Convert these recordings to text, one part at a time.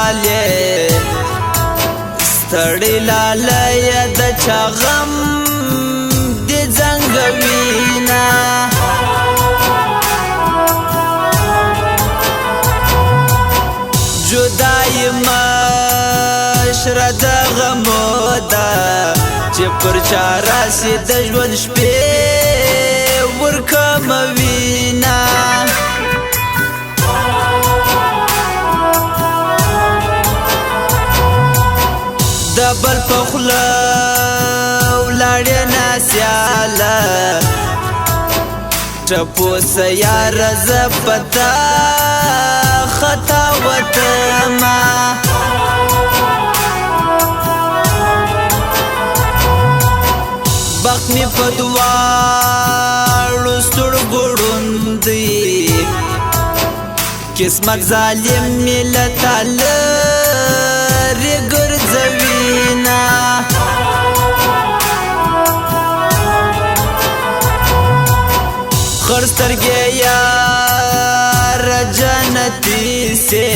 لاله ستړی لاله د چا غم دې زنګوینا جدای مشره د غمو ده چې پر چا راسي د ژوند شپې ورکموینا د بل په خوله ولاړې ناسیاله ټپوس یاره زه په تا خطا وتمه بخت می په دواړو سترګو ړوند دی قسمت ظالم می له تا لرې ګرځوینا خړ سترګې یاره جنتي سې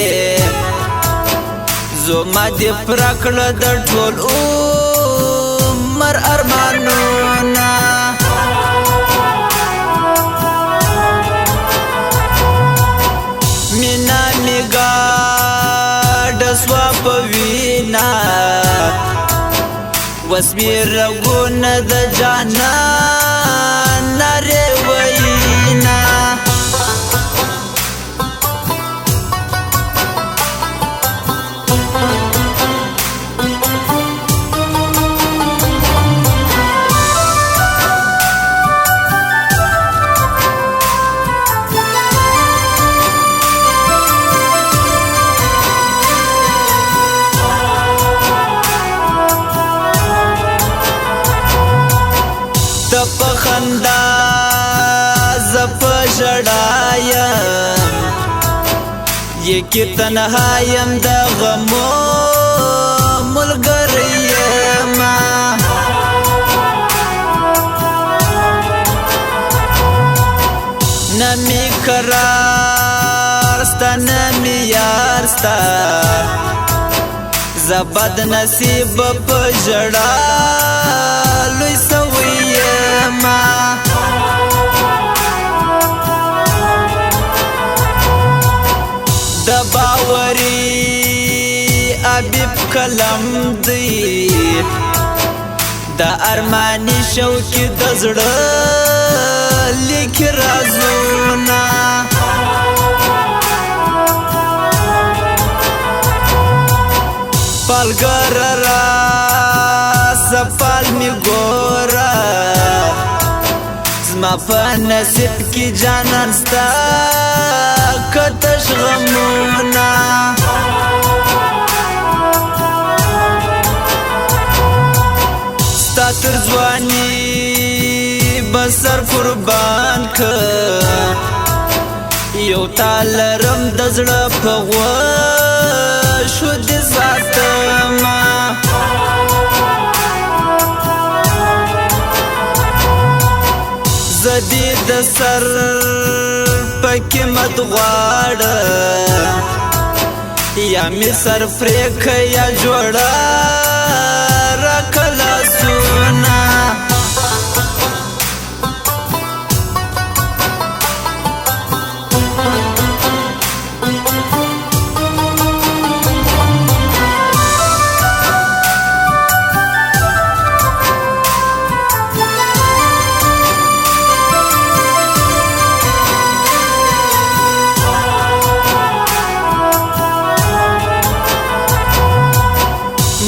زما دې پوره کړه د ټول عمر ارمانونه مینا می ګاډه سوه په وینا وس مې رګونه د جانان نارې وینا په خندا زپ ژړایم یکی تنهایم د غمو ملګری یما نه می قرار ستا نه می یار ستا زه بد نصیب په ژړا لوی سوی یما د باوري حبیب کلم دی د ارمانی شوقي د زړه لیکي رازونه پالګر را سپال می ګوره زما په نصیب کې جانان ستا کتش غمونه ستا تر ځواني بسر قربان که یو تا لرم د زړه په غوښو دې ساتمه زدی د سر پکې مت غواړه یا می سر فریک یا جوړه راکلا سونا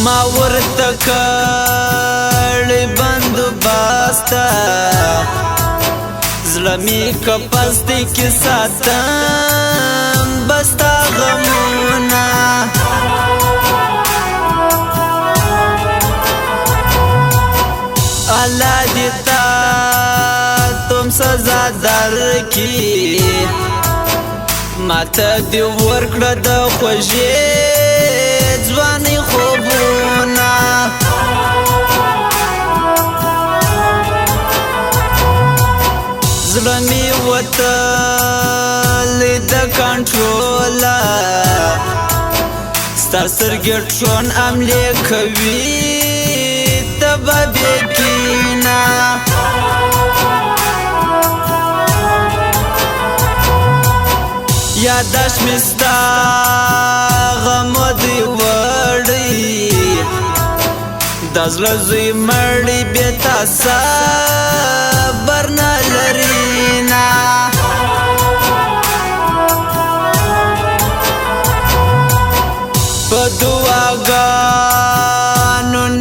ما ورته کړی بندوباسته زړه مې کپستی کې ساتم بستا غمونه الله دې تا تم سزا درکړي ماته دې ورکړه د خوږې ځواني خوبونه زړه مې وتلی د کنټروله ستا سترګې ټرون حملې کوي ته به بېکینه یاداش مې ستا غمو دی وړی د زړه زوی مړی بې تا صبر نه لري نه په دعاګانو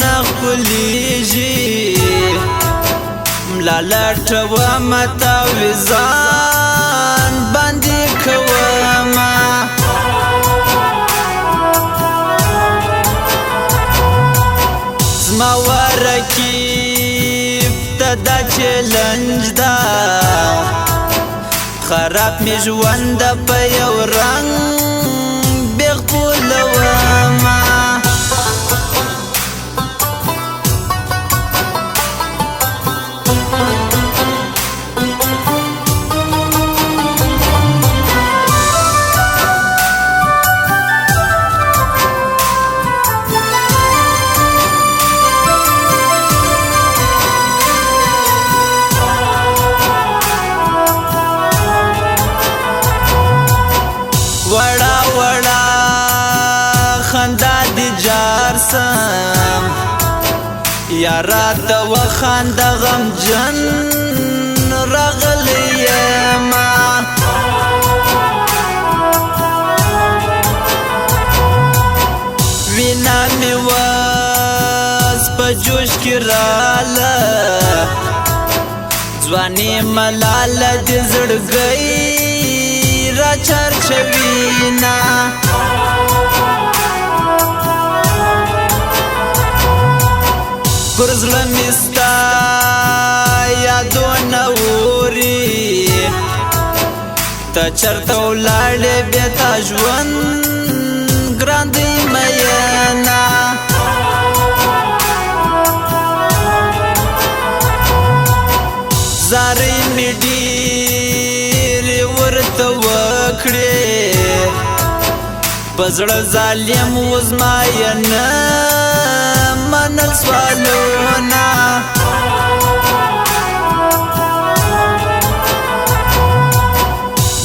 نه خپلېږي ملا لټومه تاویزان باندې کومه زما ورکیب ته دا چلنج ده خراب مې ژوند په یو رنګ بېخپلومه وړا وړا خندا دی جار سم یارا ته وخانده غمجن راغلی یما وینا مې وس په جوش کې راله ځواني ملاله د زړګۍ را چرچوینا پر زړه مې ستا یادونه اوري ته چېرته ولاړې بې تا ژوند ګران دی مینه زارۍ مې ډېرې ورته وکړې په زړه ظالم و زما یې نه منل سوالونه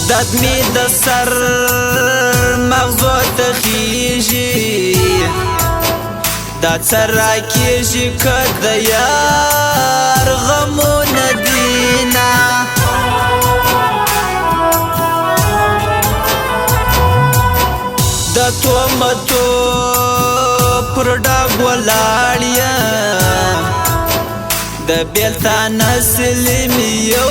داد مې د سر مغزو ته خیژي دا څه راکېږي که د یار غمونه دینه د تهمتو پر ډاګ ولاړ یم د بېلتانه سلمي یو